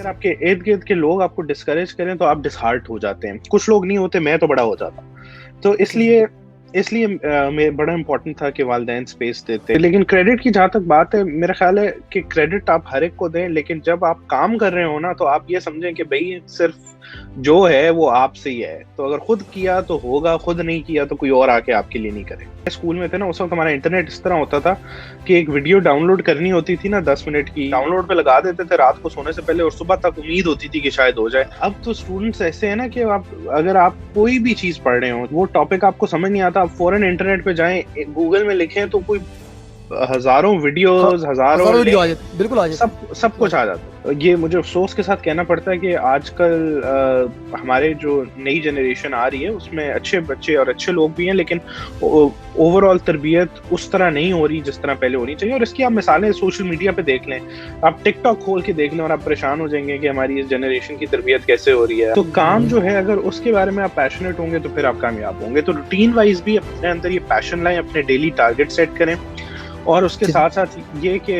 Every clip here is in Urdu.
اگر آپ کے ارد گرد کے لوگ آپ کو ڈسکریج کریں تو آپ ڈسہارٹ ہو جاتے ہیں. کچھ لوگ نہیں ہوتے, میں تو بڑا ہو جاتا. تو اس لیے بڑا امپورٹنٹ تھا کہ والدین اسپیس دیتے. لیکن کریڈٹ کی جہاں تک بات ہے, میرا خیال ہے کہ کریڈٹ آپ ہر ایک کو دیں, لیکن جب آپ کام کر رہے ہو نا تو آپ یہ سمجھیں کہ بھائی صرف جو ہے وہ آپ سے ہی ہے. تو اگر خود کیا تو ہوگا, خود نہیں کیا تو کوئی اور آ کے آپ کے لیے نہیں کرے. اسکول میں تھے نا, اس وقت ہمارا انٹرنیٹ اس طرح ہوتا تھا کہ ایک ویڈیو ڈاؤن لوڈ کرنی ہوتی تھی نا 10 منٹ کی, ڈاؤن لوڈ پہ لگا دیتے تھے رات کو سونے سے پہلے, اور صبح تک امید ہوتی تھی کہ شاید ہو جائے. اب تو اسٹوڈنٹس ایسے ہیں نا کہ اگر آپ کوئی بھی چیز پڑھ رہے ہو, وہ ٹاپک آپ کو سمجھ نہیں آتا, آپ فوراً انٹرنیٹ پہ جائیں, گوگل میں لکھیں تو کوئی ہزاروں ویڈیوز, ہزاروں ویڈیو بالکل آ جاتے, سب کچھ آ جاتا ہے. یہ مجھے افسوس کے ساتھ کہنا پڑتا ہے کہ آج کل ہمارے جو نئی جنریشن آ رہی ہے اس میں اچھے بچے اور اچھے لوگ بھی ہیں, لیکن اوور آل تربیت اس طرح نہیں ہو رہی جس طرح پہلے ہونی چاہیے. اور اس کی آپ مثالیں سوشل میڈیا پہ دیکھ لیں, آپ ٹک ٹاک کھول کے دیکھ لیں اور آپ پریشان ہو جائیں گے کہ ہماری اس جنریشن کی تربیت کیسے ہو رہی ہے. تو کام جو ہے اگر اس کے بارے میں آپ پیشنیٹ ہوں گے تو پھر آپ کامیاب ہوں گے. تو روٹین وائز بھی اپنے اندر یہ پیشن لائیں, اپنے ڈیلی ٹارگیٹ سیٹ کریں, اور اس کے ساتھ ساتھ یہ کہ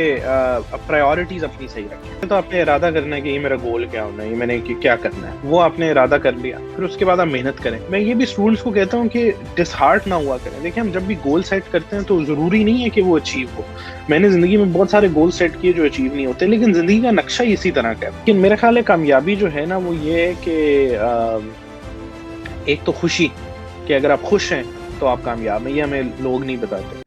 پرائیورٹیز اپنی صحیح رکھیں. تو آپ نے ارادہ کرنا ہے کہ یہ میرا گول کیا ہونا ہے, یہ میں نے کیا کرنا ہے, وہ آپ نے ارادہ کر لیا, پھر اس کے بعد آپ محنت کریں. میں یہ بھی اسٹوڈنٹس کو کہتا ہوں کہ ڈسہارٹ نہ ہوا کریں. دیکھیں, ہم جب بھی گول سیٹ کرتے ہیں تو ضروری نہیں ہے کہ وہ اچیو ہو. میں نے زندگی میں بہت سارے گول سیٹ کیے جو اچیو نہیں ہوتے, لیکن زندگی کا نقشہ ہی اسی طرح کا ہے. لیکن میرا خیال ہے کامیابی جو ہے نا وہ یہ ہے کہ ایک تو خوشی, کہ اگر آپ خوش ہیں تو آپ کامیاب ہیں. یہ ہمیں لوگ نہیں بتاتے.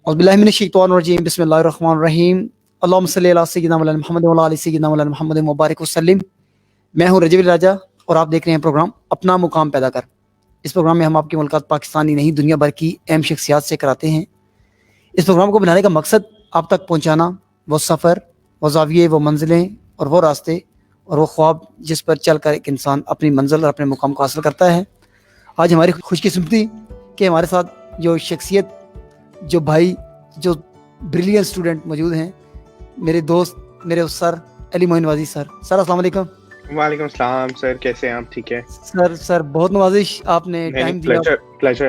اعوذ باللہ من الشیطان الرجیم, بسم اللہ الرحمن الرحیم. اللہم صلی علی سیدنا مولانا محمد و علی سیدنا مولانا محمد مبارک وسلم. میں ہوں رجب راجہ اور آپ دیکھ رہے ہیں پروگرام اپنا مقام پیدا کر. اس پروگرام میں ہم آپ کی ملاقات پاکستانی نہیں دنیا بھر کی اہم شخصیات سے کراتے ہیں. اس پروگرام کو بنانے کا مقصد آپ تک پہنچانا وہ سفر, وہ زاویے, وہ منزلیں اور وہ راستے اور وہ خواب جس پر چل کر ایک انسان اپنی منزل اور اپنے مقام کو حاصل کرتا ہے. آج ہماری خوش قسمتی کہ ہمارے ساتھ جو شخصیت, جو بھائی, جو بریلین اسٹوڈنٹ موجود ہیں, میرے دوست, میرے سر علی معین نوازی سر. سر السلام علیکم. وعلیکم السلام سر, کیسے ہیں آپ؟ ٹھیک ہے سر بہت نوازش, آپ نے ٹائم دیا. پلیجر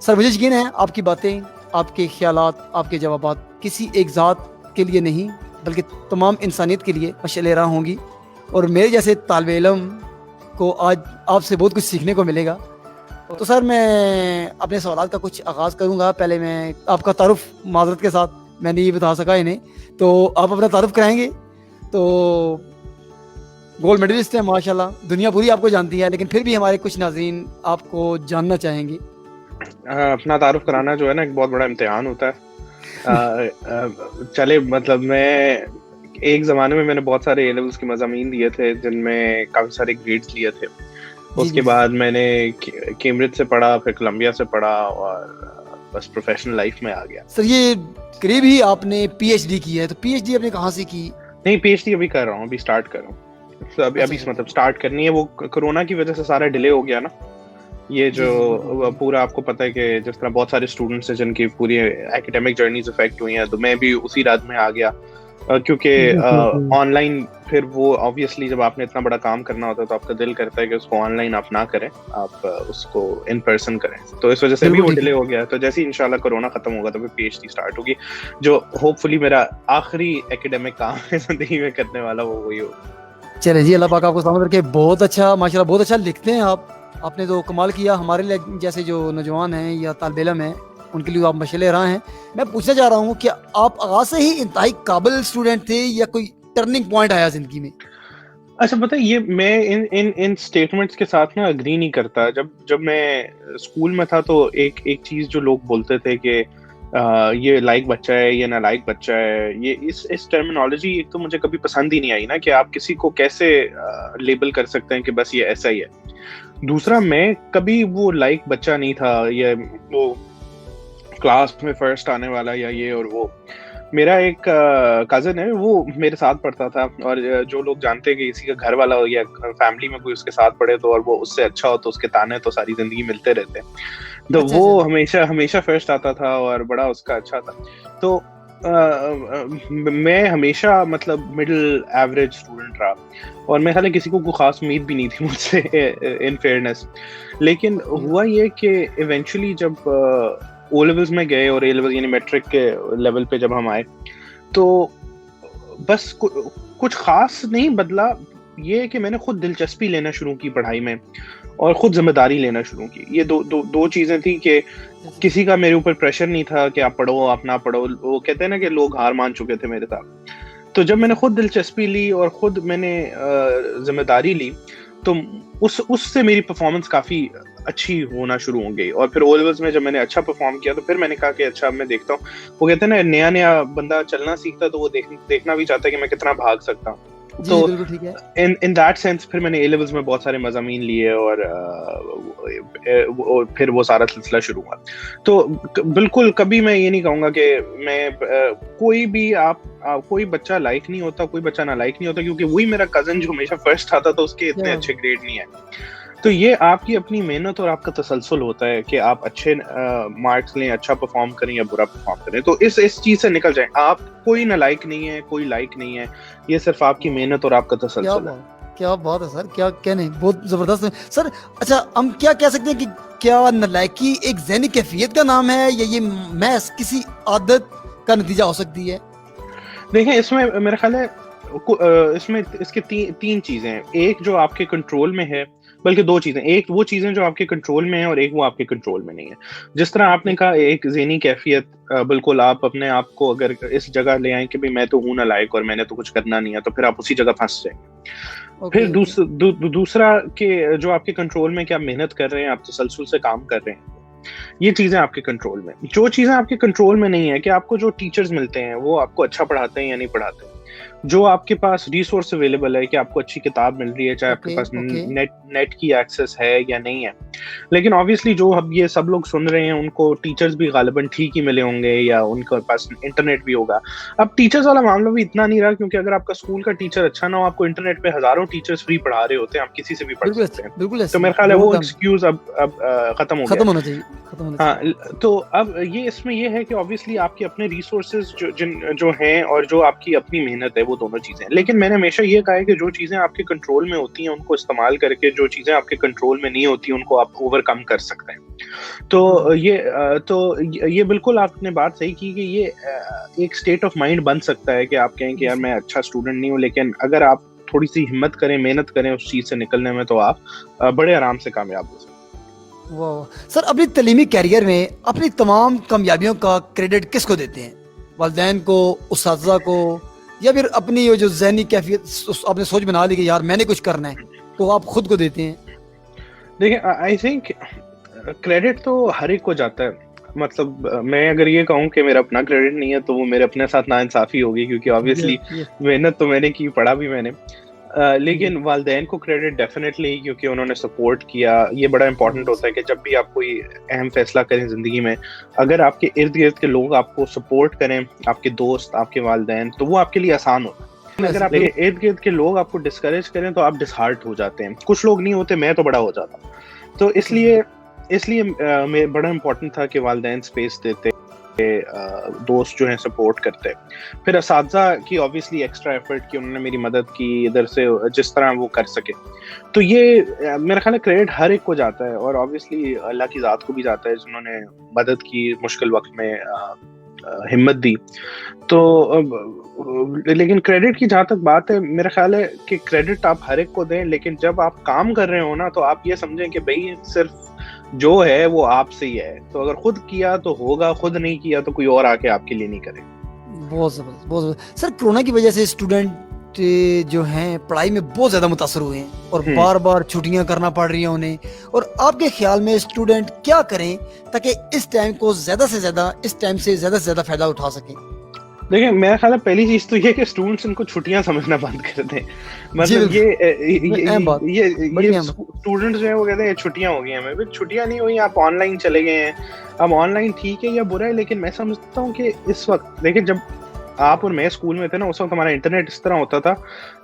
سر. مجھے یقین ہے آپ کی باتیں, آپ کے خیالات, آپ کے جوابات کسی ایک ذات کے لیے نہیں بلکہ تمام انسانیت کے لیے مشعل راہ ہوں گی, اور میرے جیسے طالب علم کو آج آپ سے بہت کچھ سیکھنے کو ملے گا. تو سر میں اپنے سوالات کا کچھ آغاز کروں گا. پہلے میں آپ کا تعارف معذرت کے ساتھ میں نے یہ بتا سکا انہیں, تو آپ اپنا تعارف کرائیں گے. تو گولڈ میڈلسٹ ہیں ماشاءاللہ, دنیا پوری آپ کو جانتی ہے, لیکن پھر بھی ہمارے کچھ ناظرین آپ کو جاننا چاہیں گے. اپنا تعارف کرانا جو ہے نا ایک بہت بڑا امتحان ہوتا ہے. چلے, مطلب میں ایک زمانے میں نے بہت سارے اے لیولز کے مضامین دیے تھے جن میں کافی سارے گریڈز لیے تھے. اس کے بعد میں نے کیمبرج سے پڑھا, پھر کولمبیا سے پڑھا, اور بس پروفیشنل لائف میں آ گیا. سر یہ قریب ہی آپ نے پی ایچ ڈی کی ہے, تو پی ایچ ڈی آپ نے کہاں سے کی؟ نہیں, پی ایچ ڈی ابھی کر رہا ہوں, ابھی سٹارٹ کر رہا ہوں. ابھی مطلب سٹارٹ کرنی ہے. وہ کرونا کی وجہ سے سارا ڈیلے ہو گیا نا. یہ جو پورا آپ کو پتہ ہے کہ جس طرح بہت سارے اسٹوڈنٹس ہیں جن کی پوری ایکیڈیمک جرنیز افیکٹ ہوئی ہیں, تو میں بھی اسی رات میں آ گیا, کیونکہ آن لائن پھر وہ آبویسلی جب آپ نے اتنا بڑا کام کرنا ہوتا ہے تو آپ کا دل کرتا ہے کہ اس کو آن لائن آپ نہ کریں, آپ اس کو ان پرسن کریں. تو اس وجہ سے بھی وہ ڈیلے ہو گیا. تو جیسے ہی انشاءاللہ کرونا ختم ہوگا تو پھر پی ایچ ڈی سٹارٹ ہوگی, جو ہوپ فلی میرا آخری ایکیڈیمک کام ہے زندگی میں کرنے والا, وہ وہی ہوگا. چلے جی, اللہ پاک آپ کو سلامت رکھے. بہت اچھا ماشاءاللہ, بہت اچھا لکھتے ہیں آپ نے تو کمال کیا. ہمارے لیے جیسے جو نوجوان ہیں یا طالب علم ہیں ان کے لیے آپ مشعل راہ ہیں. میں پوچھنا چاہ رہا ہوں کہ آپ آغاز سے ہی انتہائی قابل اسٹوڈنٹ تھے یا کوئی ٹرننگ پوائنٹ آیا زندگی میں؟ اچھا پتہ ہے, یہ میں ان سٹیٹمنٹس کے ساتھ نا اگری نہیں کرتا. جب میں اسکول میں تھا تو ایک چیز جو لوگ بولتے تھے کہ یہ لائق بچہ ہے, یہ نالائق بچہ ہے, یہ اس ٹرمینالوجی ایک تو مجھے کبھی پسند ہی نہیں آئی نا, کہ آپ کسی کو کیسے لیبل کر سکتے ہیں کہ بس یہ ایسا ہی ہے. دوسرا, میں کبھی وہ لائق بچہ نہیں تھا, یا وہ کلاس میں فرسٹ آنے والا یا یہ اور وہ. میرا ایک کزن ہے, وہ میرے ساتھ پڑھتا تھا, اور جو لوگ جانتے ہیں کہ کسی کا گھر والا ہو یا فیملی میں کوئی اس کے ساتھ پڑھے تو اور وہ اس سے اچھا ہو تو اس کے تانے تو ساری زندگی ملتے رہتے ہیں. تو وہ ہمیشہ فرسٹ آتا تھا اور بڑا اس کا اچھا تھا. تو میں ہمیشہ مطلب مڈل ایوریج اسٹوڈنٹ رہا اور میں خیال ہے کسی کو کوئی خاص امید بھی نہیں تھی مجھ سے ان فیئرنیس. لیکن ہوا یہ کہ ایونچولی جب او لیولز میں گئے اور اے لیول یعنی میٹرک کے لیول پہ جب ہم آئے تو بس کچھ خاص نہیں بدلا. یہ کہ میں نے خود دلچسپی لینا شروع کی پڑھائی میں اور خود ذمہ داری لینا شروع کی. یہ دو چیزیں تھیں کہ کسی کا میرے اوپر پریشر نہیں تھا کہ آپ پڑھو آپ نہ پڑھو. وہ کہتے ہیں نا کہ لوگ ہار مان چکے تھے میرے ساتھ. تو جب میں نے خود دلچسپی لی اور خود میں نے ذمہ داری لی تو اس سے میری پرفارمنس کافی اچھی ہونا شروع ہو گئی. اور پھر او لیولز میں جب میں نے اچھا پرفارم کیا تو پھر میں نے کہا کہ اچھا میں دیکھتا ہوں. وہ کہتے ہیں نا نیا بندہ چلنا سیکھتا تو وہ دیکھنا بھی چاہتا ہے کہ میں کتنا بھاگ سکتا ہوں. تو ان دیٹ سینس پھر میں نے اے لیولز میں بہت سارے مضامین لیے اور پھر وہ سارا سلسلہ شروع ہوا. تو بالکل کبھی میں یہ نہیں کہوں گا کہ میں کوئی بھی کوئی بچہ لائق نہیں ہوتا, کوئی بچہ نہ لائق نہیں ہوتا, کیونکہ وہی میرا کزن جو ہمیشہ فرسٹ آتا تھا اس کے اتنے اچھے گریڈ نہیں ہیں. تو یہ آپ کی اپنی محنت اور آپ کا تسلسل ہوتا ہے کہ آپ اچھے مارکس لیں, اچھا پرفارم کریں یا برا پرفارم کریں. تو اس چیز سے نکل جائیں. آپ کوئی نہ لائق نہیں ہے, کوئی لائق نہیں ہے, یہ صرف آپ کی محنت اور آپ کا تسلسل ہے. کیا بات ہے سر, کیا کہنے, بہت زبردست ہے سر. اچھا ہم کیا کہہ سکتے ہیں کہ کیا نالائکی ایک ذہنی کیفیت کا نام ہے یا یہ محض کسی عادت کا نتیجہ ہو سکتی ہے؟ دیکھیں اس میں میرا خیال ہے اس کے تین چیزیں ہیں. ایک جو آپ کے کنٹرول میں ہے, بلکہ دو چیزیں. ایک وہ چیزیں جو آپ کے کنٹرول میں ہیں اور ایک وہ آپ کے کنٹرول میں نہیں ہے. جس طرح آپ نے کہا ایک ذہنی کیفیت, بالکل آپ اپنے آپ کو اگر اس جگہ لے آئیں کہ بھئی میں تو ہوں نہ لائق اور میں نے تو کچھ کرنا نہیں ہے, تو پھر آپ اسی جگہ پھنس جائیں. پھر دوسرا کہ جو آپ کے کنٹرول میں کہ آپ محنت کر رہے ہیں, آپ تسلسل سے کام کر رہے ہیں, یہ چیزیں آپ کے کنٹرول میں. جو چیزیں آپ کے کنٹرول میں نہیں ہے کہ آپ کو جو ٹیچرز ملتے ہیں وہ آپ کو اچھا پڑھاتے ہیں یا نہیں پڑھاتے, جو آپ کے پاس ریسورس اویلیبل ہے کہ آپ کو اچھی کتاب مل رہی ہے, چاہے آپ کے پاس نیٹ کی ایکسیس ہے یا نہیں ہے. لیکن آبویسلی جو اب یہ سب لوگ سن رہے ہیں ان کو ٹیچرز بھی غالباً ٹھیک ہی ملے ہوں گے یا ان کے پاس انٹرنیٹ بھی ہوگا. اب ٹیچرز والا معاملہ بھی اتنا نہیں رہا, کیونکہ اگر آپ کا اسکول کا ٹیچر اچھا نہ ہو, آپ کو انٹرنیٹ پہ ہزاروں ٹیچرز فری پڑھا رہے ہوتے ہیں, آپ کسی سے بھی پڑھ سکتے ہیں. تو میرا خیال ہے وہ ایکسکیوز اب ختم ہونا چاہیے. ہاں, تو اب اس میں یہ ہے کہ آبویسلی آپ کے اپنے ریسورسز جو ہیں اور جو آپ کی اپنی محنت ہے وہ دونوں چیزیں. لیکن میں نے ہمیشہ یہ کہا ہے کہ جو چیزیں آپ کے کنٹرول میں ہوتی ہیں ان کو استعمال کر کے جو چیزیں آپ کے کنٹرول میں نہیں ہوتی ان کو آپ اوور کم کر سکتے ہیں. تو یہ بالکل آپ نے بات صحیح کی کہ یہ ایک اسٹیٹ آف مائنڈ بن سکتا ہے کہ آپ کہیں کہ یار میں اچھا اسٹوڈنٹ نہیں ہوں, لیکن اگر آپ تھوڑی سی ہمت کریں, محنت کریں اس چیز سے نکلنے میں, تو آپ بڑے آرام سے کامیاب ہو سکتے ہیں. سر اپنی تعلیمی کیریئر میں اپنی تمام کامیابیوں کا کریڈٹ کس کو دیتے ہیں؟ والدین کو, اساتذہ کو, یا پھر اپنی جو ذہنی کیفیت آپ نے سوچ بنا لی کہ یار میں نے کچھ کرنا ہے تو آپ خود کو دیتے ہیں؟ دیکھیں آئی تھنک کریڈٹ تو ہر ایک کو جاتا ہے. مطلب میں اگر یہ کہوں کہ میرا اپنا کریڈٹ نہیں ہے تو وہ میرے اپنے ساتھ ناانصافی ہوگی, کیونکہ آبویسلی محنت تو میں نے کی, پڑھا بھی میں نے. لیکن والدین کو کریڈٹ ڈیفینیٹلی, کیونکہ انہوں نے سپورٹ کیا. یہ بڑا امپورٹنٹ ہوتا ہے کہ جب بھی آپ کوئی اہم فیصلہ کریں زندگی میں, اگر آپ کے ارد گرد کے لوگ آپ کو سپورٹ کریں, آپ کے دوست, آپ کے والدین, تو وہ آپ کے لیے آسان ہوتا ہے. اگر آپ کے ارد گرد کے لوگ آپ کو ڈسکریج کریں تو آپ ڈس ہارٹ ہو جاتے ہیں. کچھ لوگ نہیں ہوتے, میں تو بڑا ہو جاتا ہوں. تو اس لیے بڑا امپورٹنٹ تھا کہ والدین اسپیس دیتے, دوست جو ہیں سپورٹ کرتے. پھر اساتذہ کی آبویسلی ایکسٹرا ایفرٹ کی, انہوں نے میری مدد کی ادھر سے جس طرح وہ کر سکے. تو یہ میرا خیال ہے کریڈٹ ہر ایک کو جاتا ہے, اور آبویسلی اللہ کی ذات کو بھی جاتا ہے جنہوں نے مدد کی, مشکل وقت میں ہمت دی. تو لیکن کریڈٹ کی جہاں تک بات ہے, میرا خیال ہے کہ کریڈٹ آپ ہر ایک کو دیں, لیکن جب آپ کام کر رہے ہو نا تو آپ یہ سمجھیں کہ بھئی صرف جو ہے وہ آپ سے ہی ہے. تو اگر خود کیا تو ہوگا, خود نہیں کیا تو کوئی اور آ کے آپ کے لیے نہیں کرے. بہت زبردست, بہت زبردست. سر کورونا کی وجہ سے اسٹوڈنٹ جو ہیں پڑھائی میں بہت زیادہ متاثر ہوئے ہیں اور بار بار چھٹیاں کرنا پڑ رہی ہیں انہیں, اور آپ کے خیال میں اسٹوڈنٹ کیا کریں تاکہ اس ٹائم کو زیادہ سے زیادہ فائدہ اٹھا سکیں؟ دیکھیں میرا خیال ہے پہلی چیز تو یہ کہ اسٹوڈنٹس ان کو چھٹیاں سمجھنا بند کر دیں. مطلب یہ اسٹوڈنٹس جو ہیں وہ کہتے ہیں چھٹیاں ہو گئی ہیں. چھٹیاں نہیں ہوئی, آپ آن لائن چلے گئے ہیں. اب آن لائن ٹھیک ہے یا برا ہے, لیکن میں سمجھتا ہوں کہ اس وقت دیکھیں جب آپ اور میں اسکول میں تھے نا، اس وقت ہمارا انٹرنیٹ اس طرح ہوتا تھا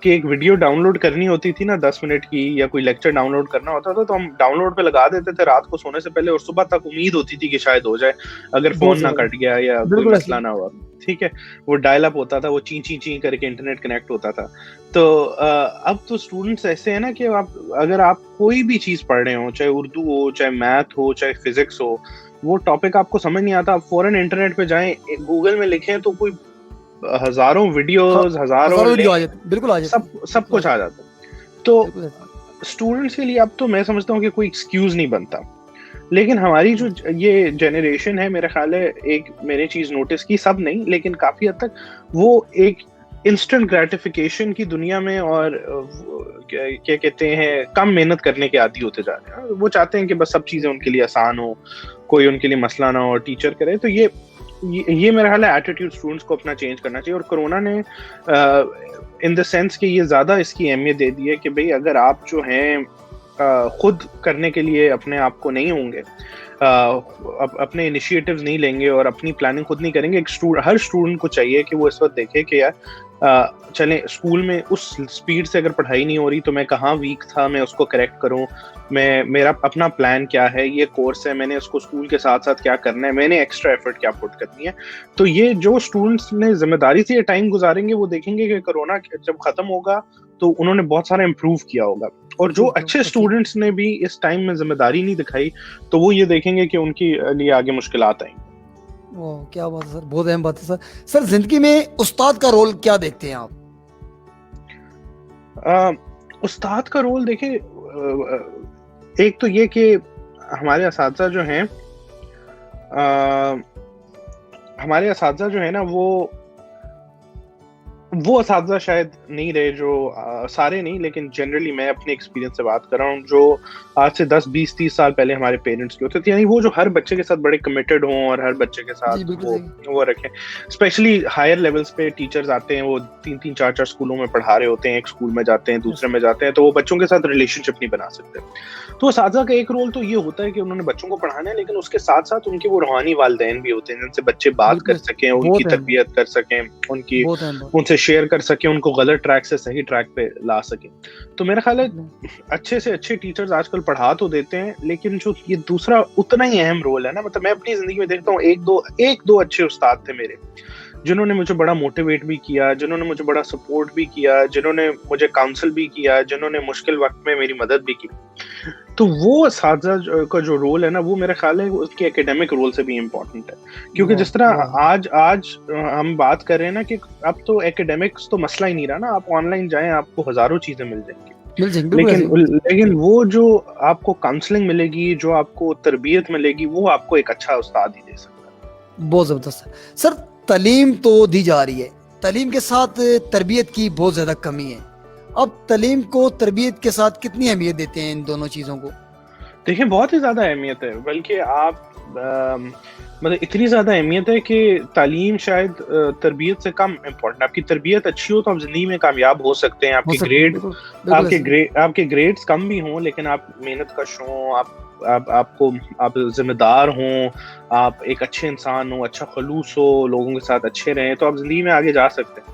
کہ ایک ویڈیو ڈاؤن لوڈ کرنی ہوتی تھی نا 10 منٹ کی، یا کوئی لیکچر ڈاؤن لوڈ کرنا ہوتا تھا تو ہم ڈاؤن لوڈ پہ لگا دیتے تھے رات کو سونے سے پہلے، اور صبح تک امید ہوتی تھی کہ شاید ہو جائے اگر بہت فون نہ زبردست، کٹ گیا یا کوئی بالکل ایسے مسئلہ نہ ہوا. ٹھیک ہے، وہ ڈائل اپ ہوتا تھا، وہ چین چین چین کر کے انٹرنیٹ کنیکٹ ہوتا تھا. تو اب تو اسٹوڈنٹس ایسے ہیں نا کہ اگر آپ کوئی بھی چیز پڑھ رہے ہو، چاہے اردو ہو، چاہے میتھ ہو، چاہے فزکس ہو، وہ ٹاپک آپ کو سمجھ نہیں آتا، آپ فوراً انٹرنیٹ پہ جائیں، گوگل میں لکھیں تو کوئی ہزاروں ویڈیوز، ہزاروں ہزاروں ویڈیو آ لنک، جاتی، بالکل آ جاتی ہیں، سب بالکل آ کچھ آ جاتی جاتا ہے. تو بالکل ایسے. اسٹوڈنٹس کے لیے اب تو میں سمجھتا ہوں کہ کوئی ایکسکیوز نہیں بنتا. لیکن ہماری جو یہ جنریشن ہے، میرا خیال ہے ایک میں نے چیز نوٹس کی، سب نہیں لیکن کافی حد تک، وہ ایک انسٹنٹ گریٹیفیکیشن کی دنیا میں اور کیا کہتے ہیں کم محنت کرنے کے عادی ہوتے جا رہے ہیں. وہ چاہتے ہیں کہ بس سب چیزیں ان کے لیے آسان ہو، کوئی ان کے لیے مسئلہ نہ ہو، ٹیچر کرے. تو یہ میرا خیال ہے ایٹیٹیوڈ اسٹوڈنٹس کو اپنا چینج کرنا چاہیے. اور کرونا نے ان دا سینس کہ یہ زیادہ اس کی اہمیت دے دی ہے کہ بھئی اگر آپ جو ہیں خود کرنے کے لیے اپنے آپ کو نہیں ہوں گے، اپنے انیشیٹیوز نہیں لیں گے اور اپنی پلاننگ خود نہیں کریں گے. ہر اسٹوڈنٹ کو چاہیے کہ وہ اس وقت دیکھے کہ یار چلیں اسکول میں اس سپیڈ سے اگر پڑھائی نہیں ہو رہی تو میں کہاں ویک تھا، میں اس کو کریکٹ کروں. میرا اپنا پلان کیا ہے، یہ کورس ہے، میں نے اس کو اسکول کے ساتھ ساتھ کیا کرنا ہے، میں نے ایکسٹرا ایفرٹ کیا پٹ کرنی ہے. تو یہ جو اسٹوڈنٹس نے ذمہ داری سے یہ ٹائم گزاریں گے، وہ دیکھیں گے کہ کرونا جب ختم ہوگا تو انہوں نے بہت سارا امپروو کیا ہوگا. اور جو اچھے اسٹوڈنٹس نے بھی اس ٹائم میں ذمہ داری نہیں دکھائی تو وہ یہ دیکھیں گے کہ ان کے لیے آگے مشکلات آئیں. کیا بات ہے سر، بہت اہم بات ہے سر. سر زندگی میں استاد کا رول کیا دیکھتے ہیں آپ؟ استاد کا رول دیکھیں، ایک تو یہ کہ ہمارے اساتذہ جو ہیں نا وہ اساتذہ شاید نہیں رہے جو سارے نہیں، لیکن جنرلی میں اپنے ایکسپیرینس سے بات کر رہا ہوں، جو آج سے 10 20 30 سال پہلے ہمارے پیرنٹس کے ہوتے تھے. یعنی وہ جو ہر بچے کے ساتھ بڑے کمیٹڈ ہوں اور ہر بچے کے ساتھ وہ رکھیں. اسپیشلی ہائر لیولس پہ ٹیچرز آتے ہیں، وہ 3 4 اسکولوں میں پڑھا رہے ہوتے ہیں، ایک اسکول میں جاتے ہیں، دوسرے میں جاتے ہیں، تو وہ بچوں کے ساتھ ریلیشن شپ نہیں بنا سکتے. تو اساتذہ کا ایک رول تو یہ ہوتا ہے کہ انہوں نے بچوں کو پڑھانا ہے، لیکن اس کے ساتھ ساتھ ان کے وہ روحانی والدین بھی ہوتے ہیں جن سے بچے بات کر سکیں، ان کی تربیت کر سکیں، ان سے شیئر کر سکیں، ان کو غلط ٹریک سے صحیح ٹریک پہ لا سکیں. تو میرا خیال ہے اچھے سے اچھے ٹیچرز آج کل پڑھا تو دیتے ہیں، لیکن جو یہ دوسرا اتنا ہی اہم رول ہے نا، مطلب میں اپنی زندگی میں دیکھتا ہوں ایک دو اچھے استاد تھے میرے، جنہوں نے مجھے بڑا موٹیویٹ بھی کیا، جنہوں نے مجھے بڑا سپورٹ بھی کیا، جنہوں نے مجھے کاؤنسل بھی کیا، جنہوں نے مشکل وقت میں میری مدد بھی کی. تو وہ اساتذہ کا جو رول ہے نا، وہ میرا خیال ہے اس کے ایکیڈیمک رول سے بھی امپورٹنٹ ہے. کیونکہ جس طرح آج ہم بات کر رہے ہیں نا کہ اب تو ایکیڈیمکس تو مسئلہ ہی نہیں رہا نا، آپ آن لائن جائیں آپ کو ہزاروں چیزیں مل جائیں گی، لیکن وہ جو آپ کو کاؤنسلنگ ملے گی، جو آپ کو تربیت ملے گی، وہ آپ کو ایک اچھا استاد ہی دے سکتا ہے. بہت زبردست. سر تعلیم تو دی جا رہی ہے، تعلیم کے ساتھ تربیت کی بہت زیادہ کمی ہے. اب تعلیم کو تربیت کے ساتھ کتنی اہمیت دیتے ہیں ان دونوں چیزوں کو؟ دیکھیں بہت ہی زیادہ اہمیت ہے، بلکہ آپ مطلب اتنی زیادہ اہمیت ہے کہ تعلیم شاید تربیت سے کم امپورٹنٹ. آپ کی تربیت اچھی ہو تو آپ زندگی میں کامیاب ہو سکتے ہیں. آپ کے گریڈز کم بھی ہوں لیکن آپ محنت کش ہوں، آپ ذمہ دار ہوں، آپ ایک اچھے انسان ہوں، اچھا خلوص ہو، لوگوں کے ساتھ اچھے رہیں، تو آپ زندگی میں آگے جا سکتے ہیں.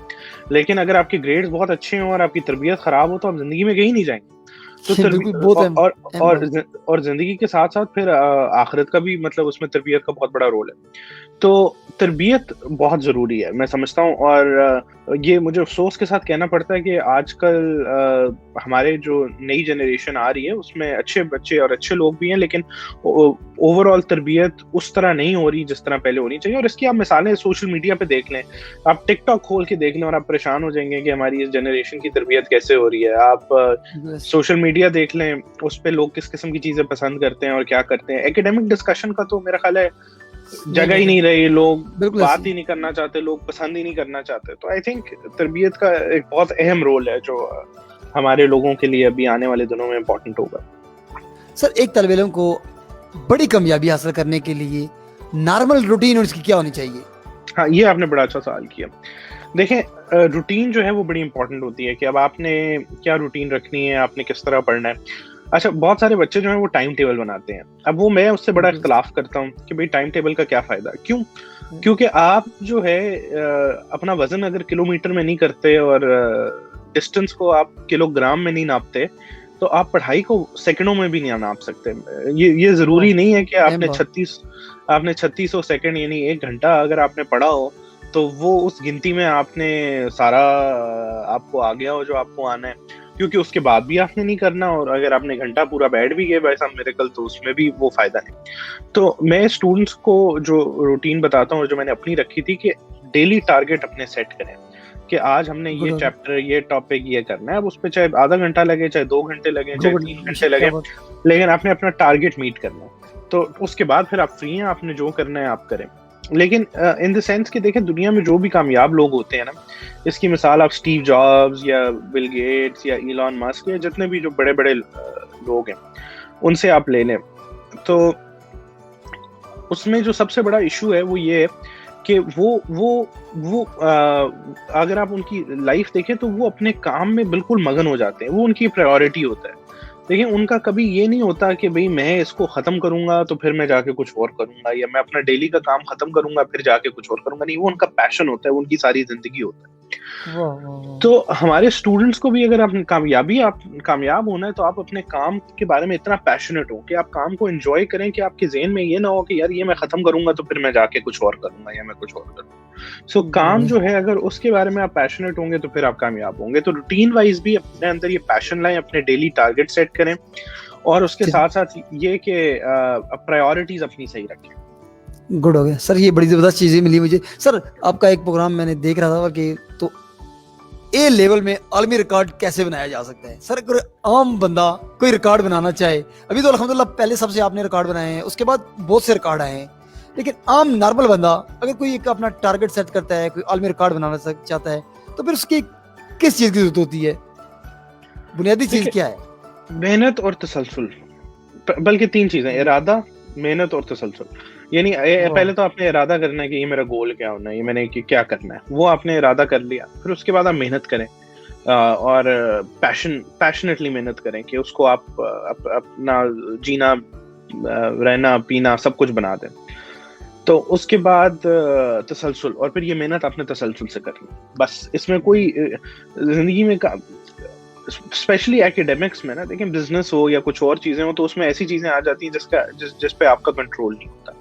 لیکن اگر آپ کے گریڈز بہت اچھے ہوں اور آپ کی تربیت خراب ہو تو آپ زندگی میں کہیں نہیں جائیں گے. اور زندگی کے ساتھ ساتھ پھر آخرت کا بھی مطلب اس میں تربیت کا بہت بڑا رول ہے. تو تربیت بہت ضروری ہے میں سمجھتا ہوں. اور یہ مجھے افسوس کے ساتھ کہنا پڑتا ہے کہ آج کل ہمارے جو نئی جنریشن آ رہی ہے اس میں اچھے بچے اور اچھے لوگ بھی ہیں، لیکن اوور آل تربیت اس طرح نہیں ہو رہی جس طرح پہلے ہونی چاہیے. اور اس کی آپ مثالیں سوشل میڈیا پہ دیکھ لیں، آپ ٹک ٹاک کھول کے دیکھ لیں اور آپ پریشان ہو جائیں گے کہ ہماری اس جنریشن کی تربیت کیسے ہو رہی ہے. آپ سوشل میڈیا دیکھ لیں، اس پہ لوگ کس قسم کی چیزیں پسند کرتے ہیں اور کیا کرتے ہیں. ایکیڈیمک ڈسکشن کا تو میرا خیال ہے جگہ ہی نہیں رہی، لوگ بات ہی نہیں کرنا چاہتے، لوگ پسند ہی نہیں کرنا چاہتے. تو آئی تھنک تربیت کا ایک بہت اہم رول ہے جو ہمارے لوگوں کے لیے ابھی آنے والے دنوں میں امپورٹنٹ ہوگا. سر ایک طالب علم کو بڑی کامیابی حاصل کرنے کے لیے نارمل روٹین اس کی کیا ہونی چاہیے؟ ہاں یہ آپ نے بڑا اچھا سوال کیا. دیکھیں روٹین جو ہے وہ بڑی امپورٹنٹ ہوتی ہے کہ اب آپ نے کیا روٹین رکھنی ہے، آپ نے کس طرح پڑھنا ہے. اچھا بہت سارے بچے جو ہیں وہ ٹائم ٹیبل بناتے ہیں. اب وہ میں اس سے بڑا اختلاف کرتا ہوں کہ بھئی ٹائم ٹیبل کا کیا فائدہ. کیوں؟ کیونکہ آپ جو ہے اپنا وزن اگر کلومیٹر میں نہیں کرتے اور ڈسٹنس کو آپ کلو گرام میں نہیں ناپتے تو آپ پڑھائی کو سیکنڈوں میں بھی نہیں ناپ سکتے. یہ ضروری نہیں ہے کہ آپ نے 3600 سیکنڈ یعنی 1 گھنٹہ اگر آپ نے پڑھا ہو تو وہ اس گنتی میں آپ نے سارا آپ کو آ گیا ہو جو آپ کو آنا ہے, کیونکہ اس کے بعد بھی آپ نے نہیں کرنا, اور اگر آپ نے گھنٹہ پورا بیٹھ بھی گئے بائی سم میریکل تو اس میں بھی وہ فائدہ نہیں. تو میں اسٹوڈنٹس کو جو روٹین بتاتا ہوں جو میں نے اپنی رکھی تھی کہ ڈیلی ٹارگیٹ اپنے سیٹ کریں کہ آج ہم نے یہ چیپٹر یہ ٹاپک یہ کرنا ہے. اب اس پہ چاہے آدھا گھنٹہ لگے, چاہے 2 گھنٹے لگے, چاہے 3 گھنٹے لگے, لیکن آپ نے اپنا ٹارگیٹ میٹ کرنا ہے. تو اس کے بعد پھر آپ فری ہیں, آپ نے جو کرنا ہے آپ کریں. لیکن ان دا سینس کہ دیکھیں دنیا میں جو بھی کامیاب لوگ ہوتے ہیں نا, اس کی مثال آپ اسٹیو جابز یا بل گیٹس یا ایلان ماسک یا جتنے بھی جو بڑے بڑے لوگ ہیں ان سے آپ لے لیں, تو اس میں جو سب سے بڑا ایشو ہے وہ یہ ہے کہ وہ اگر آپ ان کی لائف دیکھیں تو وہ اپنے کام میں بالکل مگن ہو جاتے ہیں, وہ ان کی پرائیورٹی ہوتا ہے. لیکن ان کا کبھی یہ نہیں ہوتا کہ بھئی میں اس کو ختم کروں گا تو پھر میں جا کے کچھ اور کروں گا, یا میں اپنا ڈیلی کا کام ختم کروں گا پھر جا کے کچھ اور کروں گا. نہیں, وہ ان کا پیشن ہوتا ہے, وہ ان کی ساری زندگی ہوتا ہے. تو ہمارے اسٹوڈنٹس کو بھی اگر آپ کامیاب ہونا ہے تو آپ اپنے کام کے بارے میں اتنا پیشنیٹ ہو کہ آپ کام کو انجوائے کریں, کہ آپ کے ذہن میں یہ نہ ہو کہ یار یہ میں ختم کروں گا تو پھر میں جا کے کچھ اور کروں گا یا میں کچھ اور کروں گا. سو کام جو ہے اگر اس کے بارے میں آپ پیشنیٹ ہوں گے تو پھر آپ کامیاب ہوں گے. تو روٹین وائز بھی اپنے اندر یہ پیشن لائیں, اپنے ڈیلی ٹارگیٹ سیٹ کریں, اور اس کے ساتھ ساتھ یہ کہ پرائیورٹیز اپنی صحیح رکھیں. گڈ ہو گیا سر, یہ بڑی زبردست چیزیں ملی مجھے. سر آپ کا ایک پروگرام میں نے دیکھ رہا تھا کہ تو اے لیول میں عالمی ریکارڈ کیسے بنایا جا سکتا ہے. سر اگر عام بندہ کوئی ریکارڈ بنانا چاہے, ابھی تو الحمدللہ پہلے سب سے آپ نے ریکارڈ بنائے ہیں, اس کے بعد بہت سے ریکارڈ آئے ہیں, لیکن عام نارمل بندہ اگر کوئی ایک اپنا ٹارگیٹ سیٹ کرتا ہے, کوئی عالمی ریکارڈ بنانا چاہتا ہے, تو پھر اس کی کس چیز کی ضرورت ہوتی ہے؟ بنیادی چیز کیا ہے؟ محنت اور تسلسل, بلکہ 3 چیزیں, ارادہ, محنت اور تسلسل. یعنی پہلے تو آپ نے ارادہ کرنا ہے کہ یہ میرا گول کیا ہونا ہے, یہ میں نے کیا کرنا ہے, وہ آپ نے ارادہ کر لیا. پھر اس کے بعد آپ محنت کریں اور پیشنیٹلی محنت کریں کہ اس کو آپ اپنا جینا رہنا پینا سب کچھ بنا دیں. تو اس کے بعد تسلسل, اور پھر یہ محنت آپ نے تسلسل سے کرنی. بس اس میں کوئی زندگی میں اسپیشلی ایکیڈیمکس میں نا, دیکھیں بزنس ہو یا کچھ اور چیزیں ہو تو اس میں ایسی چیزیں آ جاتی ہیں جس پہ آپ کا کنٹرول نہیں ہوتا.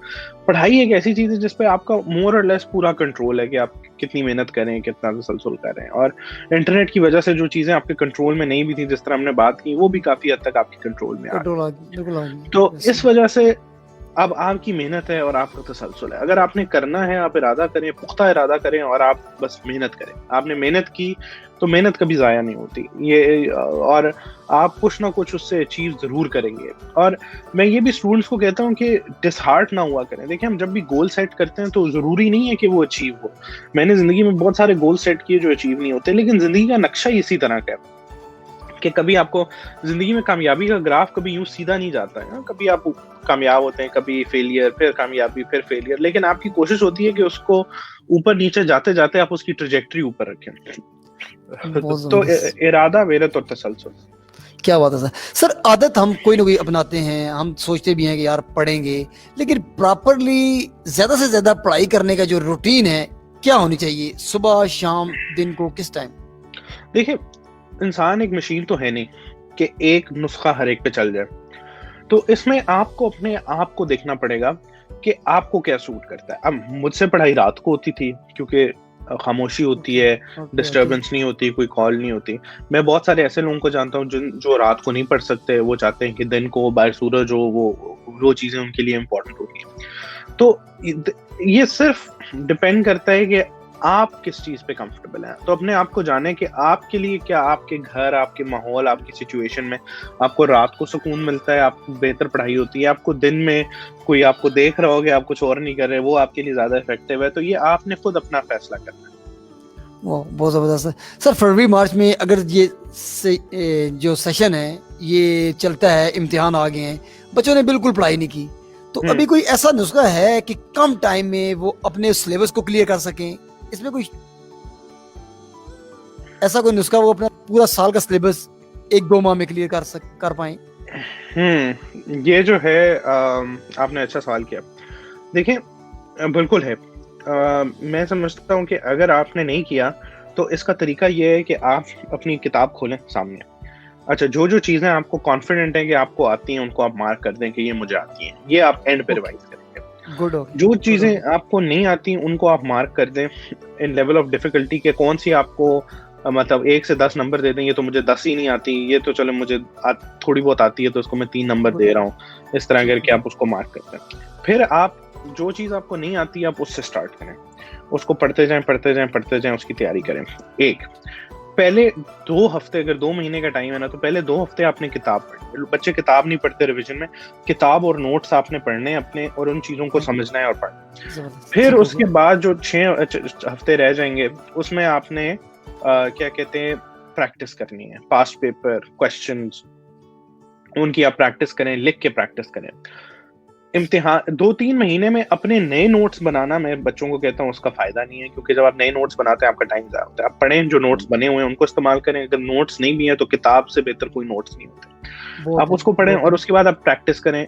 پڑھائی ایک ایسی چیز ہے جس پہ آپ کا مور اور لیس پورا کنٹرول ہے کہ آپ کتنی محنت کریں, کتنا تسلسل کریں. اور انٹرنیٹ کی وجہ سے جو چیزیں آپ کے کنٹرول میں نہیں بھی تھیں, جس طرح ہم نے بات کی, وہ بھی کافی حد تک آپ کے کنٹرول میں آ گئی. تو اس وجہ سے اب آپ کی محنت ہے اور آپ کا تسلسل ہے. اگر آپ نے کرنا ہے آپ ارادہ کریں, پختہ ارادہ کریں, اور آپ بس محنت کریں. آپ نے محنت کی تو محنت کبھی ضائع نہیں ہوتی یہ, اور آپ کچھ نہ کچھ اس سے اچیو ضرور کریں گے. اور میں یہ بھی اسٹوڈنٹس کو کہتا ہوں کہ ڈس ہارٹ نہ ہوا کریں. دیکھیں ہم جب بھی گول سیٹ کرتے ہیں تو ضروری نہیں ہے کہ وہ اچیو ہو. میں نے زندگی میں بہت سارے گول سیٹ کیے جو اچیو نہیں ہوتے, لیکن زندگی کا نقشہ اسی طرح کا ہے کہ کبھی آپ کو زندگی میں کامیابی کا گراف کبھی یوں سیدھا نہیں جاتا ہے. کبھی آپ کامیاب ہوتے ہیں, کبھی فیلئر, پھر کامیابی, پھر فیلئر, لیکن آپ کی کوشش ہوتی ہے کہ اس کو اوپر نیچے جاتے جاتے آپ اس کی ٹریجیکٹری اوپر رکھیں. تو ارادہ, محنت اور تسلسل. کیا بات ہے سر. سر عادت ہم کوئی نہ کوئی اپناتے ہیں, ہم سوچتے بھی ہیں کہ یار پڑھیں گے, لیکن پراپرلی زیادہ سے زیادہ پڑھائی کرنے کا جو روٹین ہے کیا ہونی چاہیے, صبح شام دن کو کس ٹائم؟ دیکھیں انسان ایک مشین تو ہے نہیں کہ ایک نسخہ ہر ایک پہ چل جائے. تو اس میں آپ کو اپنے آپ کو دیکھنا پڑے گا کہ آپ کو کیا سوٹ کرتا ہے. اب مجھ سے پڑھائی رات کو ہوتی تھی کیونکہ خاموشی ہوتی ہے, ڈسٹربنس نہیں ہوتی, کوئی کال نہیں ہوتی. میں بہت سارے ایسے لوگوں کو جانتا ہوں جو رات کو نہیں پڑھ سکتے, وہ چاہتے ہیں کہ دن کو باہر سورج ہو, وہ چیزیں ان کے لیے امپورٹنٹ ہوتی ہیں. تو یہ صرف ڈپینڈ کرتا ہے کہ آپ کس چیز پہ کمفرٹیبل ہیں. تو اپنے آپ کو جانیں کہ آپ کے لیے کیا, آپ کے گھر, آپ کے ماحول, آپ کی سچویشن میں آپ کو رات کو سکون ملتا ہے, آپ کو بہتر پڑھائی ہوتی ہے, آپ کو دن میں کوئی آپ کو دیکھ رہا ہوگا آپ کچھ اور نہیں کر رہے, وہ آپ کے لیے زیادہ افیکٹو ہے. تو یہ آپ نے خود اپنا فیصلہ کرنا ہے. بہت زبردست ہے سر. فروری مارچ میں اگر یہ جو سیشن ہے یہ چلتا ہے, امتحان آ گئے ہیں, بچوں نے بالکل پڑھائی نہیں کی, تو ابھی کوئی ایسا نسخہ ہے کہ کم ٹائم میں وہ اپنے سلیبس کو کلیئر کر سکیں؟ اس میں کوئی ایسا کوئی نسخہ وہ اپنا پورا سال کا سلیبس 1-2 ماہ میں کلیئر کر پائیں؟ یہ جو ہے آپ نے اچھا سوال کیا. دیکھیں بالکل ہے, میں سمجھتا ہوں کہ اگر آپ نے نہیں کیا تو اس کا طریقہ یہ ہے کہ آپ اپنی کتاب کھولیں سامنے. اچھا, جو چیزیں آپ کو کانفیڈنٹ ہیں کہ آپ کو آتی ہیں ان کو آپ مارک کر دیں کہ یہ مجھے آتی ہیں, یہ آپ اینڈ پہ ریوائز کریں گے. گڈ ہو گیا. جو چیزیں آپ کو نہیں آتی ان کو آپ مارک کر دیں ان لیول آف ڈیفیکلٹی کے کون سی آپ کو مطلب 1 سے 10 نمبر دے دیں, یہ تو مجھے 10 ہی نہیں آتی, یہ تو چلو مجھے تھوڑی بہت آتی ہے تو اس کو میں 3 نمبر دے رہا ہوں. اس طرح کر کے آپ اس کو مارک کرتے ہیں. پھر آپ جو چیز آپ کو نہیں آتی آپ اس سے سٹارٹ کریں, اس کو پڑھتے جائیں, اس کی تیاری کریں. پہلے 2 ہفتے, اگر 2 مہینے کا ٹائم ہے نا, تو پہلے 2 ہفتے آپ نے کتاب پڑھنی. بچے کتاب نہیں پڑھتے ریویژن میں, کتاب اور نوٹس آپ نے پڑھنے ہیں اپنے, اور ان چیزوں کو سمجھنا ہے اور پڑھنا. پھر اس کے بعد جو 6 ہفتے رہ جائیں گے اس میں آپ نے کیا کہتے ہیں پریکٹس کرنی ہے. پاسٹ پیپر کوسچنز ان کی آپ پریکٹس کریں, لکھ کے پریکٹس کریں. امتحان 2-3 مہینے میں اپنے نئے نوٹس بنانا میں بچوں کو کہتا ہوں اس کا فائدہ نہیں ہے, کیونکہ جب آپ نئے نوٹس بناتے ہیں آپ کا ٹائم ضائع ہوتا ہے. آپ پڑھیں جو نوٹس بنے ہوئے ہیں ان کو استعمال کریں. اگر نوٹس نہیں بھی ہیں تو کتاب سے بہتر کوئی نوٹس نہیں ہوتے. آپ اس کو پڑھیں اور اس کے بعد آپ پریکٹس کریں,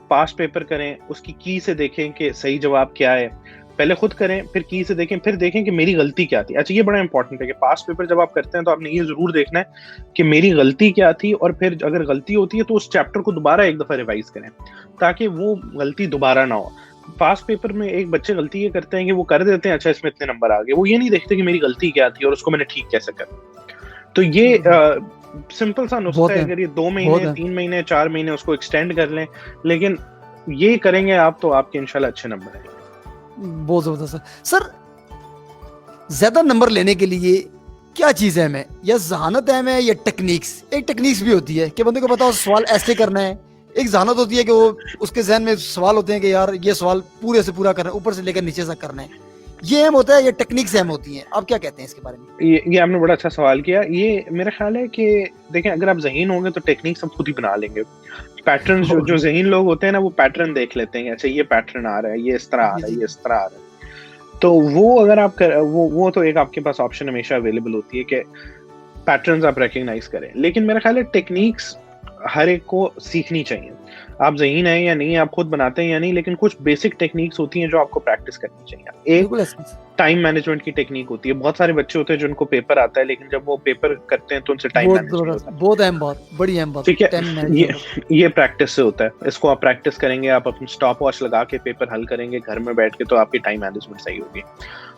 پاسٹ پیپر کریں, اس کی کی سے دیکھیں کہ صحیح جواب کیا ہے. پہلے خود کریں, پھر کی سے دیکھیں, پھر دیکھیں کہ میری غلطی کیا تھی. اچھا, یہ بڑا امپورٹنٹ ہے کہ پاسٹ پیپر جب آپ کرتے ہیں تو آپ نے یہ ضرور دیکھنا ہے کہ میری غلطی کیا تھی, اور پھر اگر غلطی ہوتی ہے تو اس چیپٹر کو دوبارہ ایک دفعہ ریوائز کریں تاکہ وہ غلطی دوبارہ نہ ہو. پاسٹ پیپر میں ایک بچے غلطی یہ کرتے ہیں کہ وہ کر دیتے ہیں, اچھا اس میں اتنے نمبر آ گئے, وہ یہ نہیں دیکھتے کہ میری غلطی کیا تھی اور اس کو میں نے ٹھیک کیسے کرا. تو یہ سمپل سا نسخہ ہے. اگر یہ 2 مہینے 3 مہینے 4 مہینے اس کو ایکسٹینڈ کر لیں, لیکن یہ کریں گے آپ تو آپ کے انشاءاللہ اچھے نمبر آئیں گے. بہت زبردست سر. زیادہ نمبر لینے کے لیے کیا چیز اہم ہے, یا ذہانت اہم ہے یا ٹیکنیکس؟ ایک ٹیکنیکس بھی ہوتی ہے کہ بندے کو بتاؤ سوال ایسے کرنا ہے, ایک ذہانت ہوتی ہے کہ وہ اس کے ذہن میں سوال ہوتے ہیں کہ یار یہ سوال پورے سے پورا کرنا ہے, اوپر سے لے کر نیچے تک کرنا ہے. یہ اہم ہوتا ہے یا ٹیکنیکس اہم ہوتی ہیں؟ آپ کیا کہتے ہیں اس کے بارے میں؟ یہ آپ نے بڑا اچھا سوال کیا. یہ میرا خیال ہے کہ دیکھیں اگر آپ ذہین ہوں گے تو ٹیکنیکس ہم خود ہی بنا لیں گے. پیٹرن جو ذہین لوگ ہوتے ہیں نا وہ پیٹرن دیکھ لیتے ہیں, اچھا یہ پیٹرن آ رہا ہے, یہ اس طرح آ رہا ہے, یہ اس طرح آ رہا ہے. تو وہ اگر آپ وہ تو ایک آپ کے پاس آپشن ہمیشہ اویلیبل ہوتی ہے کہ پیٹرنز آپ ریکگنائز کریں. لیکن میرا خیال ہے ٹیکنیکس ہر ایک کو سیکھنی چاہیے. آپ ذہین ہیں یا نہیں, آپ خود بناتے ہیں یا نہیں, لیکن کچھ بیسک ٹیکنیکس ہوتی ہیں جو آپ کو پریکٹس کرنی چاہیے. ایک ٹائم مینجمنٹ کی ٹیکنیک ہوتی ہے. بہت سارے بچے ہوتے ہیں جن کو پیپر آتا ہے لیکن جب وہ پیپر کرتے ہیں تو ان سے ٹائم مینجمنٹ ہوتا ہے. بہت اہم بات, بڑی اہم بات. ٹھیک ہے, یہ پریکٹس سے ہوتا ہے. اس کو آپ پریکٹس کریں گے, آپ اپنی اسٹاپ واچ لگا کے پیپر حل کریں گے گھر میں بیٹھ کے, تو آپ کی ٹائم مینجمنٹ صحیح ہوگی.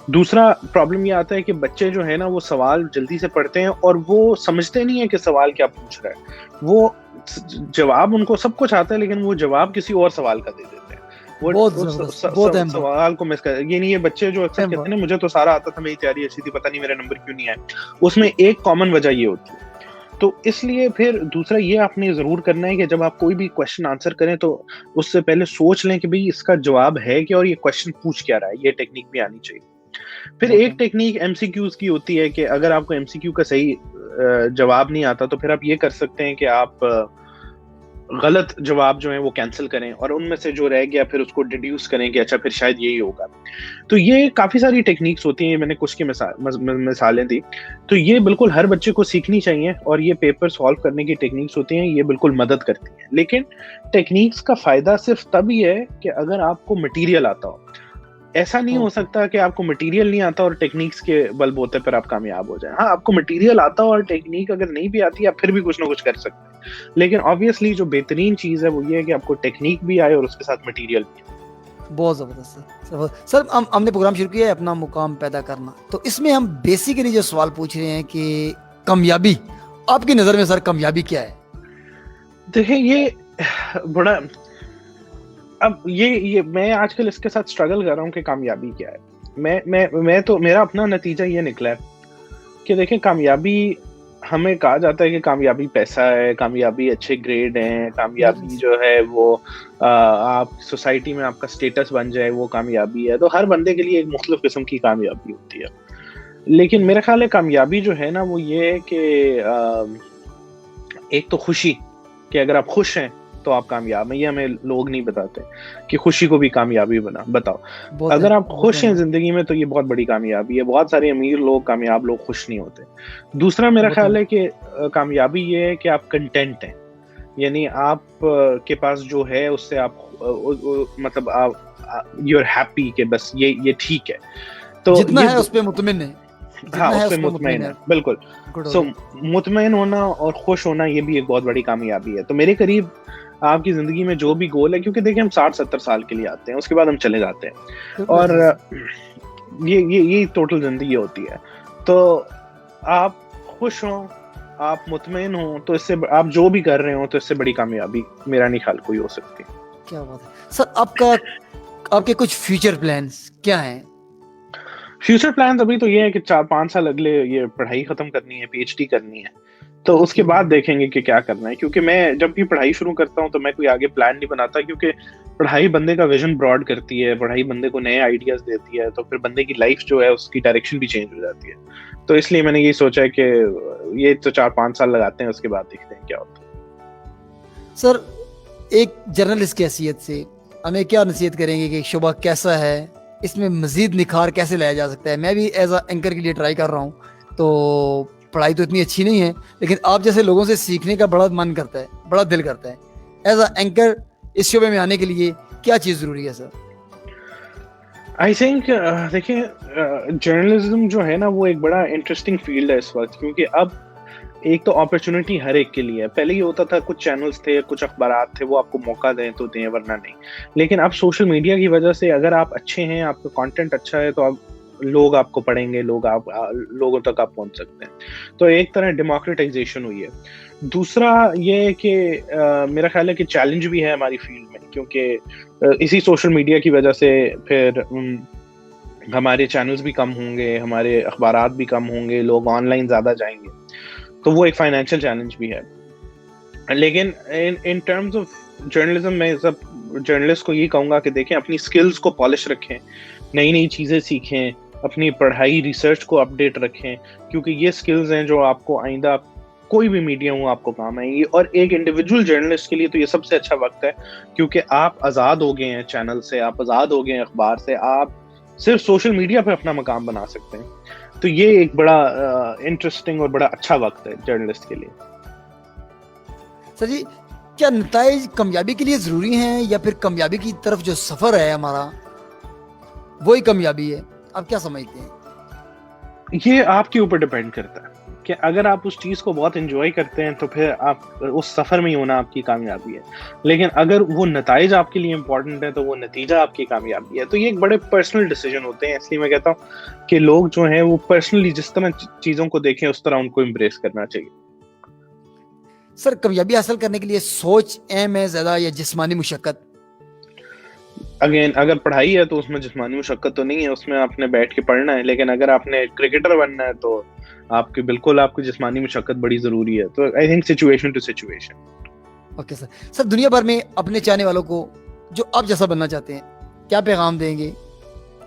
دوسرا پرابلم یہ آتا ہے کہ بچے جو ہے نا وہ سوال جلدی سے پڑھتے ہیں اور وہ سمجھتے نہیں ہے کہ سوال کیا پوچھ رہا ہے. وہ جواب ان کو سب کچھ آتا ہے لیکن وہ جواب کسی اور سوال کا دے دیتے ہیں. وہ سوال کو مس کر, یہ نہیں, یہ بچے جو اکثر کہتے ہیں نا مجھے تو سارا آتا تھا, میری تیاری اچھی تھی, پتہ نہیں میرا نمبر کیوں نہیں آیا. اس میں ایک کامن وجہ یہ ہوتی ہے. تو اس لیے پھر دوسرا یہ آپ نے ضرور کرنا ہے کہ جب آپ کوئی بھی کوشچن آنسر کریں تو اس سے پہلے سوچ لیں کہ بھئی اس کا جواب ہے کیا اور یہ کوشچن پوچھ کیا رہا ہے. یہ ٹیکنیک بھی آنی چاہیے. پھر ایک ٹیکنیک ایم سی کیوز کی ہوتی ہے کہ اگر آپ کو ایم سی کیو کا صحیح جواب نہیں آتا تو پھر آپ یہ کر سکتے ہیں کہ آپ غلط جواب جو ہیں وہ کینسل کریں اور ان میں سے جو رہ گیا پھر اس کو ڈیڈیوس کریں کہ اچھا پھر شاید یہی ہوگا. تو یہ کافی ساری ٹیکنیکس ہوتی ہیں, میں نے کچھ کی مثالیں دی. تو یہ بالکل ہر بچے کو سیکھنی چاہیے اور یہ پیپر سالو کرنے کی ٹیکنیکس ہوتی ہیں, یہ بالکل مدد کرتی ہیں. لیکن ٹیکنیکس کا فائدہ صرف تب ہی ہے کہ اگر آپ کو مٹیریل آتا ہو. ایسا نہیں ہو سکتا کہ آپ کو مٹیریل نہیں آتا اور ٹیکنیکس کے بل بوتے پر آپ کامیاب ہو جائیں. ہاں, آپ کو مٹیریل آتا ہو اور ٹیکنیک اگر نہیں بھی آتی آپ پھر بھی کچھ نہ کچھ کر سکتے ہیں. لیکن آبویسلی جو بہترین چیز ہے وہ یہ ہے کہ آپ کو ٹیکنیک بھی آئے اور اس کے ساتھ مٹیریل بھی آئے. بہت زبردست سر. ہم نے پروگرام شروع کیا ہے اپنا مقام پیدا کرنا, تو اس میں ہم بیسیکلی جو سوال پوچھ رہے ہیں کہ کامیابی آپ کی نظر میں سر کامیابی کیا ہے؟ دیکھیں یہ بڑا, اب یہ میں آج کل اس کے ساتھ اسٹرگل کر رہا ہوں کہ کامیابی کیا ہے. میں تو میرا اپنا نتیجہ یہ نکلا ہے کہ دیکھیں کامیابی ہمیں کہا جاتا ہے کہ کامیابی پیسہ ہے, کامیابی اچھے گریڈ ہیں, کامیابی جو ہے وہ آپ سوسائٹی میں آپ کا سٹیٹس بن جائے وہ کامیابی ہے. تو ہر بندے کے لیے ایک مختلف قسم کی کامیابی ہوتی ہے. لیکن میرا خیال ہے کامیابی جو ہے نا وہ یہ ہے کہ ایک تو خوشی, کہ اگر آپ خوش ہیں تو آپ کامیاب ہیں. یہ ہمیں لوگ نہیں بتاتے کہ خوشی کو بھی کامیابی بتاؤ. اگر آپ خوش ہیں زندگی میں تو یہ بہت بڑی کامیابی ہے. بہت سارے امیر لوگ, کامیاب لوگ خوش نہیں ہوتے. دوسرا میرا خیال ہے کہ کامیابی یہ ہے کہ آپ کنٹینٹ ہیں, یعنی آپ کے پاس جو ہے اس سے آپ مطلب you're happy کہ بس یہ ٹھیک ہے. تو جتنا ہے اس پہ مطمئن ہے. ہاں اس پہ مطمئن ہے بالکل. سو مطمئن ہونا اور خوش ہونا یہ بھی ایک بہت بڑی کامیابی ہے. تو میرے قریب آپ کی زندگی میں جو بھی گول ہے, کیونکہ دیکھیں ہم 60-70 سال کے لیے آتے ہیں, اس کے بعد ہم چلے جاتے ہیں, اور یہ ٹوٹل زندگی ہوتی ہے. تو آپ خوش ہوں, آپ مطمئن ہوں, تو اس سے آپ جو بھی کر رہے ہوں تو اس سے بڑی کامیابی میرا نہیں خیال کوئی ہو سکتی. کیا بات ہے سر. آپ کے کچھ فیوچر پلانس کیا ہیں؟ فیوچر پلانز ابھی تو یہ ہے کہ 4-5 سال اگلے یہ پڑھائی ختم کرنی ہے, پی ایچ ڈی کرنی ہے, تو اس کے بعد دیکھیں گے کہ کیا کرنا ہے. کیونکہ میں جب بھی پڑھائی شروع کرتا ہوں تو میں کوئی آگے پلان نہیں بناتا, کیونکہ پڑھائی بندے کا ویژن براڈ کرتی ہے, پڑھائی بندے کو نئے آئیڈیاز دیتی ہے, تو پھر بندے کی لائف جو ہے اس کی ڈائریکشن بھی چینج ہو جاتی ہے. تو اس لیے میں نے یہی سوچا ہے کہ یہ تو 4-5 سال لگاتے ہیں, اس کے بعد دیکھتے ہیں کیا ہوتا ہے. سر ایک جرنلسٹ کی حیثیت سے ہمیں کیا نصیحت کریں گے کہ شعبہ کیسا ہے, اس میں مزید نکھار کیسے لایا جا سکتا ہے؟ میں بھی ایز اے اینکر کے لیے ٹرائی کر رہا ہوں, تو پڑھائی تو اتنی اچھی نہیں ہے, لیکن آپ جیسے لوگوں سے سیکھنے کا بڑا من کرتا ہے, بڑا دل کرتا ہے. ایز اے اینکر اس شعبے میں آنے کے لیے کیا چیز ضروری ہے سر؟ آئی تھنک دیکھیں جرنلزم جو ہے نا وہ ایک بڑا انٹرسٹنگ فیلڈ ہے اس وقت, کیونکہ اب ایک تو اپرچونٹی ہر ایک کے لیے ہے. پہلے یہ ہوتا تھا کچھ چینلز تھے, کچھ اخبارات تھے, وہ آپ کو موقع دیں تو دیں ورنہ نہیں. لیکن اب سوشل میڈیا کی وجہ سے اگر آپ اچھے ہیں, آپ کا کانٹینٹ اچھا ہے, تو اب لوگ آپ کو پڑھیں گے, لوگوں تک آپ پہنچ سکتے ہیں. تو ایک طرح ڈیموکریٹائزیشن ہوئی ہے. دوسرا یہ ہے کہ میرا خیال ہے کہ چیلنج بھی ہے ہماری فیلڈ میں, کیونکہ اسی سوشل میڈیا کی وجہ سے پھر ہمارے چینلز بھی کم ہوں گے, ہمارے اخبارات بھی کم ہوں گے, لوگ آن لائن زیادہ جائیں گے, تو وہ ایک فائنینشیل چیلنج بھی ہے. لیکن ان ٹرمز آف جرنلزم میں سب جرنلسٹ کو یہ کہوں گا کہ دیکھیں اپنی سکلز کو پالش رکھیں, نئی چیزیں سیکھیں, اپنی پڑھائی ریسرچ کو اپڈیٹ رکھیں, کیونکہ یہ سکلز ہیں جو آپ کو آئندہ کوئی بھی میڈیم ہو آپ کو کام آئیں گی. اور ایک انڈیویجول جرنلسٹ کے لیے تو یہ سب سے اچھا وقت ہے, کیونکہ آپ آزاد ہو گئے ہیں چینل سے, آپ آزاد ہو گئے ہیں اخبار سے, آپ صرف سوشل میڈیا پہ اپنا مقام بنا سکتے ہیں. تو یہ ایک بڑا انٹرسٹنگ اور بڑا اچھا وقت ہے جرنلسٹ کے لیے. سر جی, کیا نتائج کامیابی کے لیے ضروری ہیں, یا پھر کامیابی کی طرف جو سفر ہے ہمارا وہی کامیابی ہے؟ آپ کیا سمجھتے ہیں؟ یہ آپ کے اوپر ڈیپینڈ کرتا ہے کہ اگر آپ اس چیز کو بہت انجوائے کرتے ہیں تو پھر آپ اس سفر میں ہی ہونا آپ کی کامیابی ہے. لیکن اگر وہ نتائج آپ کے لیے امپورٹنٹ ہے تو وہ نتیجہ آپ کی کامیابی ہے. تو یہ ایک بڑے پرسنل ڈیسیجن ہوتے ہیں, اس لیے میں کہتا ہوں کہ لوگ جو ہیں وہ پرسنلی جس طرح چیزوں کو دیکھیں اس طرح ان کو امبریس کرنا چاہیے. سر کامیابی حاصل کرنے کے لیے سوچ اہم ہے زیادہ یا جسمانی مشقت؟ اگین اگر پڑھائی ہے تو اس میں جسمانی مشقت تو نہیں ہے, اس میں آپ نے بیٹھ کے پڑھنا ہے. لیکن اگر آپ نے کرکٹر بننا ہے تو آپ کی جسمانی مشقت بڑی ضروری ہے. تو I think situation to situation. Okay sir. Sir دنیا بھر میں اپنے چاہنے والوں کو جو آپ جیسا بننا چاہتے ہیں کیا پیغام دیں گے؟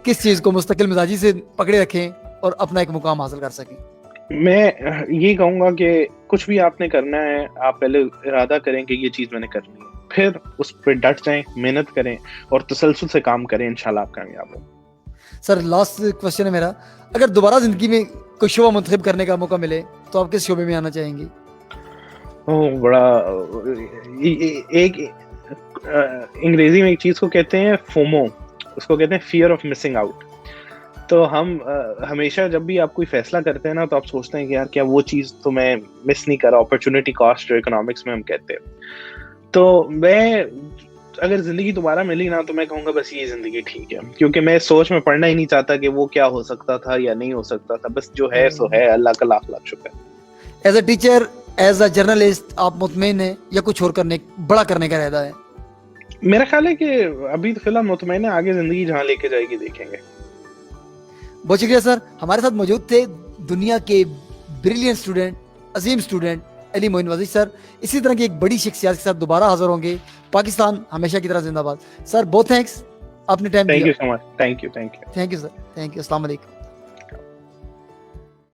کس چیز کو مستقل مزاجی سے پکڑے رکھیں اور اپنا ایک مقام حاصل کر سکیں؟ میں یہ کہوں گا کہ کچھ بھی آپ نے کرنا ہے, آپ پہلے ارادہ کریں کہ یہ چیز میں نے کرنی ہے, پھر اس پہ ڈٹ جائیں, محنت کریں اور تسلسل سے کام کریں, انشاءاللہ آپ کامیاب ہوں. سر لاسٹ کوشچن ہے میرا, اگر دوبارہ زندگی میں کوئی شعبہ منتخب کرنے کا موقع ملے تو آپ کس شعبے میں آنا چاہیں گے؟ بڑا ایک انگریزی میں ایک چیز کو کہتے ہیں فومو, اس کو کہتے ہیں فیئر آف مسنگ آؤٹ. تو ہم ہمیشہ جب بھی آپ کوئی فیصلہ کرتے ہیں نا تو آپ سوچتے ہیں کہ یار کیا وہ چیز تو میں مس نہیں کر رہا, اپرچونٹی کاسٹ جو اکنامکس میں ہم کہتے ہیں. تو میں اگر زندگی دوبارہ ملی نا تو میں کہوں گا بس یہ زندگی ٹھیک ہے, کیونکہ میں سوچ میں پڑھنا ہی نہیں چاہتا کہ وہ کیا ہو سکتا تھا یا نہیں ہو سکتا تھا. بس جو ہے سو ہے, اللہ کا لاکھ لاکھ شکر. As a teacher, as a journalist آپ مطمئن ہیں یا کچھ اور بڑا کرنے کا ارادہ ہے؟ میرا خیال ہے کہ ابھی فی الحال مطمئن ہے, آگے زندگی جہاں لے کے جائے گی دیکھیں گے. بہت شکریہ سر, ہمارے ساتھ موجود تھے دنیا کے بریلینٹ اسٹوڈنٹ, عظیم اسٹوڈنٹ علی معین وزیر سر. اسی طرح کی ایک بڑی شخصیات کے ساتھ دوبارہ حاضر ہوں گے. پاکستان ہمیشہ کی طرح زندہ باد. سر بہت تھینکس, آپ نے ٹائم دیا. Thank you so much. Thank you sir, thank you. السلام علیکم.